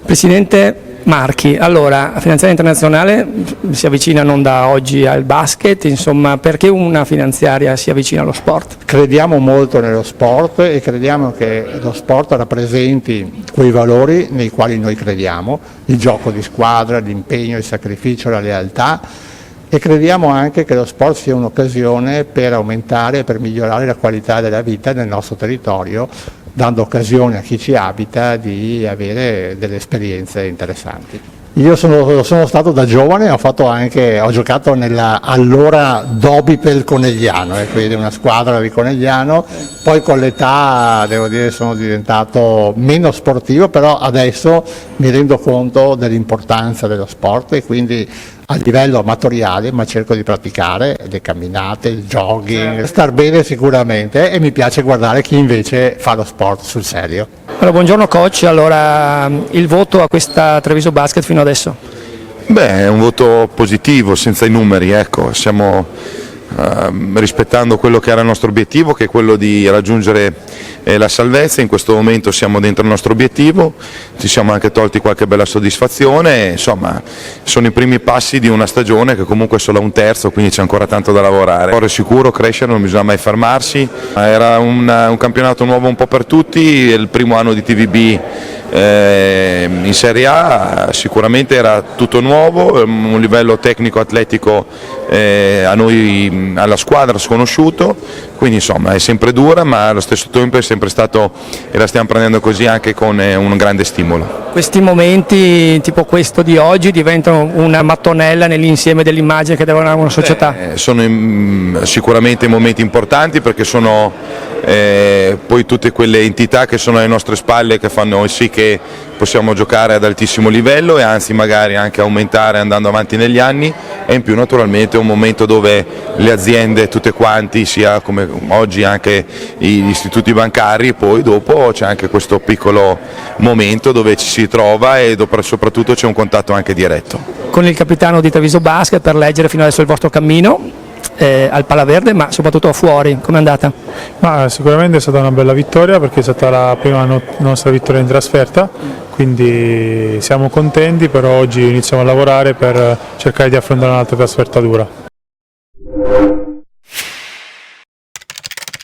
Presidente Marchi, allora, la finanziaria internazionale si avvicina non da oggi al basket, insomma, perché una finanziaria si avvicina allo sport? Crediamo molto nello sport e crediamo che lo sport rappresenti quei valori nei quali noi crediamo, il gioco di squadra, l'impegno, il sacrificio, la lealtà, e crediamo anche che lo sport sia un'occasione per aumentare e per migliorare la qualità della vita nel nostro territorio, dando occasione a chi ci abita di avere delle esperienze interessanti. Io sono stato da giovane, ho giocato nella allora Dobipel Conegliano, quindi una squadra di Conegliano, poi con l'età devo dire sono diventato meno sportivo, però adesso mi rendo conto dell'importanza dello sport e quindi a livello amatoriale, ma cerco di praticare le camminate, il jogging, star bene sicuramente, e mi piace guardare chi invece fa lo sport sul serio. Allora, buongiorno coach, allora il voto a questa Treviso Basket fino adesso? Beh, è un voto positivo, senza i numeri, ecco, stiamo rispettando quello che era il nostro obiettivo, che è quello di raggiungere la salvezza. In questo momento siamo dentro il nostro obiettivo, ci siamo anche tolti qualche bella soddisfazione, insomma sono i primi passi di una stagione che comunque è solo un terzo, quindi c'è ancora tanto da lavorare. Corre sicuro, crescere, non bisogna mai fermarsi, era un campionato nuovo un po' per tutti, il primo anno di TVB in Serie A sicuramente era tutto nuovo, un livello tecnico-atletico a noi, alla squadra, sconosciuto, quindi insomma è sempre dura, ma allo stesso tempo è sempre stato, e la stiamo prendendo così, anche con un grande stimolo. Questi momenti tipo questo di oggi diventano una mattonella nell'insieme dell'immagine che deve avere una società? Sono sicuramente momenti importanti, perché sono poi tutte quelle entità che sono alle nostre spalle che fanno sì che possiamo giocare ad altissimo livello e anzi magari anche aumentare andando avanti negli anni, e in più naturalmente è un momento dove le aziende tutte quanti, sia come oggi anche gli istituti bancari, poi dopo c'è anche questo piccolo momento dove ci si trova e soprattutto c'è un contatto anche diretto. Con il capitano di Treviso Basket per leggere fino adesso il vostro cammino al Palaverde, ma soprattutto fuori, com'è andata? Sicuramente è stata una bella vittoria, perché è stata la prima nostra vittoria in trasferta, quindi siamo contenti, però oggi iniziamo a lavorare per cercare di affrontare un'altra trasferta dura.